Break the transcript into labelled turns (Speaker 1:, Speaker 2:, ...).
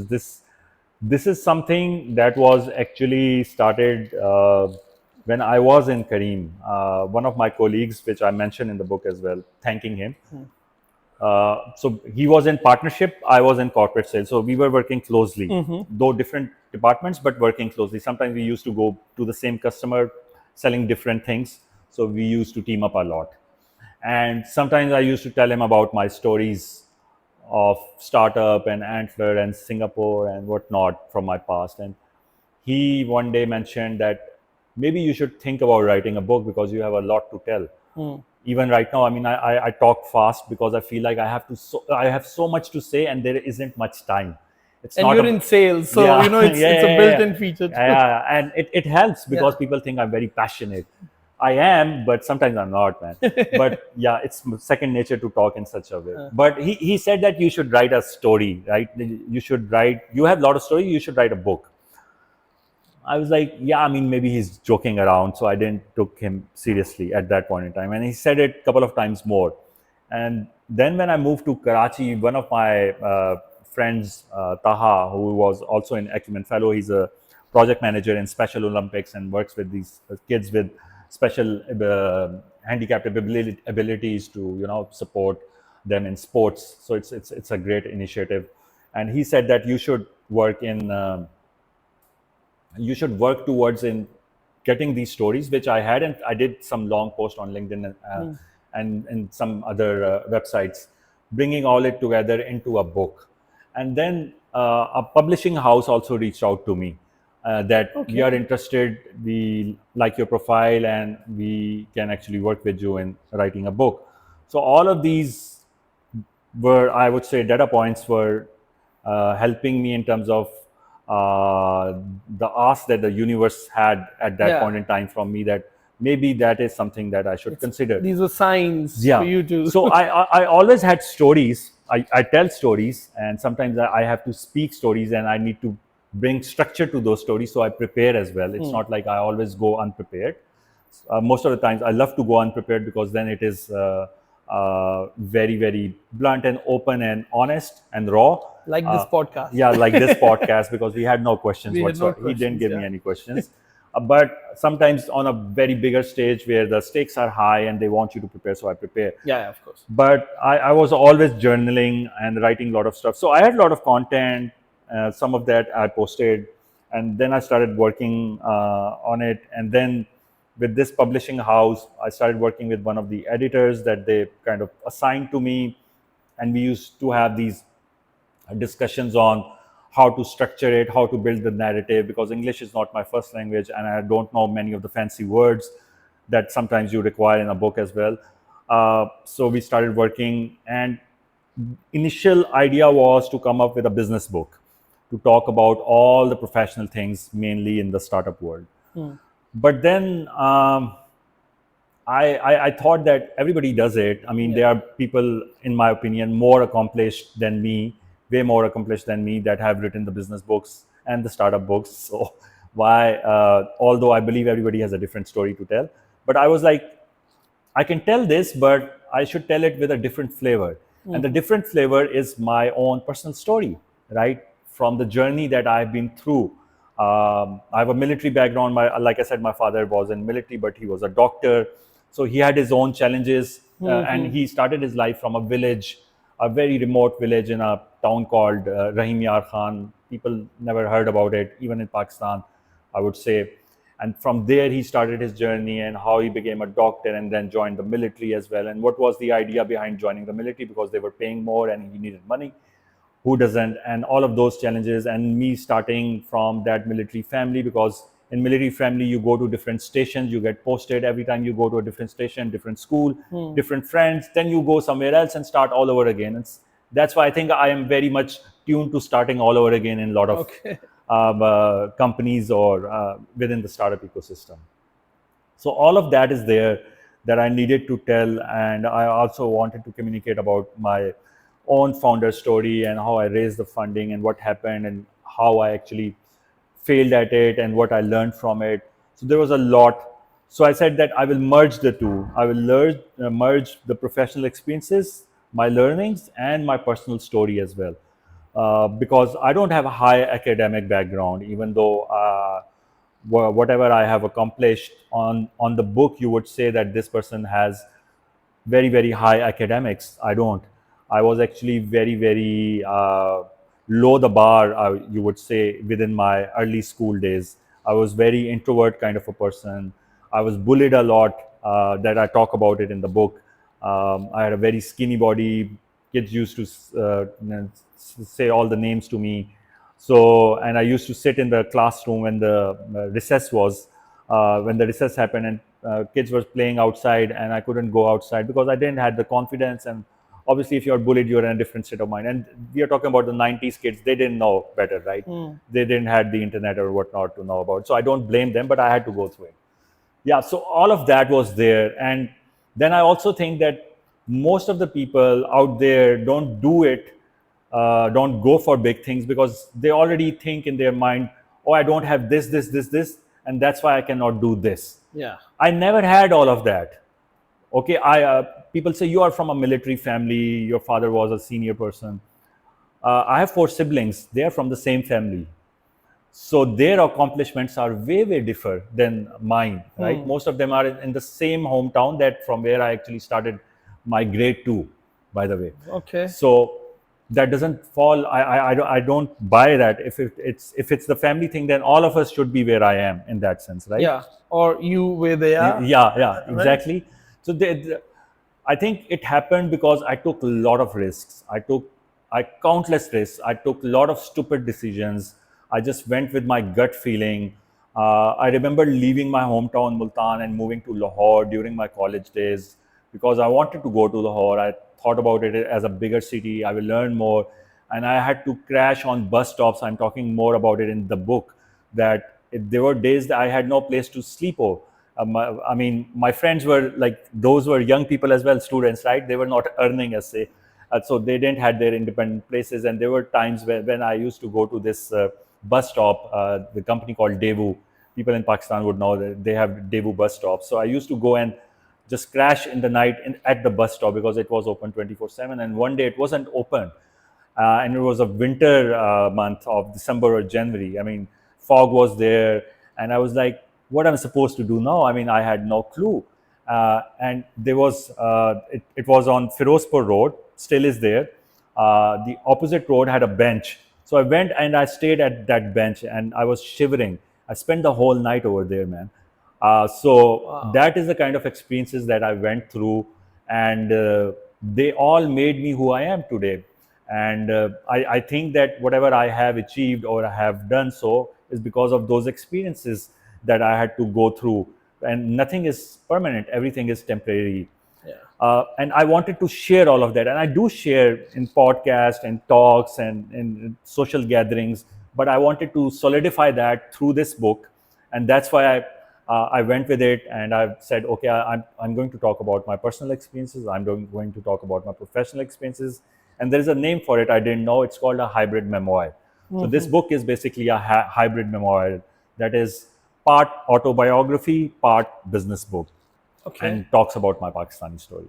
Speaker 1: This is something that was actually started when I was in Kareem. One of my colleagues, which I mentioned in the book as well, thanking him. So he was in partnership, I was in corporate sales. So we were working closely, though different departments, but working closely. Sometimes we used to go to the same customer selling different things. So we used to team up a lot. And sometimes I used to tell him about my stories of startup and Antler and Singapore and whatnot from my past. And he one day mentioned that maybe you should think about writing a book because you have a lot to tell. Even right now, I mean, I talk fast because I feel like I have so much to say and there isn't much time. It's
Speaker 2: And
Speaker 1: not
Speaker 2: you're in sales, so
Speaker 1: yeah,
Speaker 2: it's a built-in feature.
Speaker 1: yeah. And it helps because
Speaker 2: Yeah.
Speaker 1: people think I'm very passionate. I am, but sometimes I'm not, man. But yeah, it's second nature to talk in such a way. But he said that you should write a story, right? You have a lot of story, you should write a book. I was like, yeah, I mean, maybe he's joking around. So I didn't took him seriously at that point in time. And he said it a couple of times more. And then when I moved to Karachi, one of my friends, Taha, who was also an Acumen Fellow, he's a project manager in Special Olympics and works with these kids with special handicapped abilities to, support them in sports. So it's a great initiative. And he said that you should work towards in getting these stories, which I had, and I did some long post on LinkedIn and some other websites, bringing all it together into a book. And then a publishing house also reached out to me that we are interested, we like your profile, and we can actually work with you in writing a book. So all of these were, I would say, data points were helping me in terms of the ask that the universe had at that point in time from me, that maybe that is something that I should consider.
Speaker 2: These were signs for
Speaker 1: Yeah.
Speaker 2: you to.
Speaker 1: So I always had stories. I tell stories, and sometimes I have to speak stories, and I need to bring structure to those stories. So I prepare as well. It's not like I always go unprepared. Most of the times I love to go unprepared because then it is very, very blunt and open and honest and raw.
Speaker 2: Like this podcast.
Speaker 1: Yeah, like this podcast, because we had no questions
Speaker 2: We had no
Speaker 1: whatsoever. He didn't
Speaker 2: questions,
Speaker 1: give me
Speaker 2: yeah.
Speaker 1: any questions. But sometimes on a very bigger stage where the stakes are high and they want you to prepare, so I prepare.
Speaker 2: Yeah, of course.
Speaker 1: But I was always journaling and writing a lot of stuff. So I had a lot of content. Some of that I posted. And then I started working on it. And then with this publishing house, I started working with one of the editors that they kind of assigned to me. And we used to have these discussions on how to structure it, how to build the narrative, because English is not my first language and I don't know many of the fancy words that sometimes you require in a book as well. So we started working, and initial idea was to come up with a business book to talk about all the professional things, mainly in the startup world. But then I thought that everybody does it. I mean, there are people, in my opinion, more accomplished than me, way more accomplished than me, that have written the business books and the startup books. So why, although I believe everybody has a different story to tell, but I was like, I can tell this, but I should tell it with a different flavor. And the different flavor is my own personal story, right? From the journey that I've been through. I have a military background. Like I said, my father was in military, but he was a doctor. So he had his own challenges, and he started his life from a village, a very remote village in a town called Rahim Yar Khan. People never heard about it, even in Pakistan, I would say. And from there, he started his journey and how he became a doctor and then joined the military as well. And what was the idea behind joining the military? Because they were paying more and he needed money. Who doesn't? And all of those challenges, and me starting from that military family, because in military family, you go to different stations, you get posted every time you go to a different station, different school, different friends, then you go somewhere else and start all over again. And that's why I think I am very much tuned to starting all over again in a lot of companies or within the startup ecosystem. So all of that is there that I needed to tell. And I also wanted to communicate about my own founder story and how I raised the funding and what happened and how I actually failed at it and what I learned from it. So there was a lot. So I said that I will merge the two. I will merge the professional experiences, my learnings, and my personal story as well. because I don't have a high academic background, even though whatever I have accomplished on the book, you would say that this person has very very high academics. I don't. I was actually very very low the bar, you would say, within my early school days. I was very introvert kind of a person. I was bullied a lot, that I talk about it in the book. I had a very skinny body. Kids used to say all the names to me. So, and I used to sit in the classroom when the recess was, when the recess happened, and kids were playing outside, and I couldn't go outside because I didn't have the confidence. And obviously, if you're bullied, you're in a different state of mind. And we are talking about the 90s kids; they didn't know better, right? They didn't have the internet or whatnot to know about. So I don't blame them, but I had to go through it. Yeah, so all of that was there. And then I also think that most of the people out there don't do it, don't go for big things because they already think in their mind, oh, I don't have this, and that's why I cannot do this.
Speaker 2: Yeah.
Speaker 1: I never had all of that. Okay, people say you are from a military family, your father was a senior person. I have four siblings, they are from the same family, so their accomplishments are way way different than mine, right? Most of them are in the same hometown that from where I actually started my grade 2, by the way.
Speaker 2: Okay.
Speaker 1: So that doesn't fall. I don't buy that. If it's the family thing, then all of us should be where I am in that sense, right?
Speaker 2: Yeah. Or you where they are.
Speaker 1: Yeah,
Speaker 2: Right?
Speaker 1: exactly. So I think it happened because I took a lot of risks. I countless risks. I took a lot of stupid decisions. I just went with my gut feeling. I remember leaving my hometown Multan and moving to Lahore during my college days because I wanted to go to Lahore. I thought about it as a bigger city. I will learn more, and I had to crash on bus stops. I'm talking more about it in the book, that there were days that I had no place to sleep over. I mean, my friends were like, those were young people as well, students, right? They were not earning, as say, so they didn't had their independent places. And there were times when I used to go to this bus stop, the company called Devu. People in Pakistan would know that they have Devu bus stops. So I used to go and just crash in the night at the bus stop because it was open 24/7. And one day it wasn't open, and it was a winter month of December or January. I mean, fog was there, and I was like, "What am I supposed to do now?" I mean, I had no clue. And there was it was on Firozpur Road, still is there. The opposite road had a bench, so I went and I stayed at that bench, and I was shivering. I spent the whole night over there, man. So that is the kind of experiences that I went through, and they all made me who I am today. And I think that whatever I have achieved or I have done so is because of those experiences that I had to go through. And nothing is permanent; everything is temporary.
Speaker 2: Yeah.
Speaker 1: And I wanted to share all of that, and I do share in podcasts and talks and in social gatherings. But I wanted to solidify that through this book, and that's why I went with it. And I said, okay, I'm going to talk about my personal experiences. I'm going to talk about my professional experiences, and there is a name for it. I didn't know. It's called a hybrid memoir. So this book is basically a hybrid memoir that is part autobiography, part business book,
Speaker 2: Okay.
Speaker 1: and talks about my Pakistani story.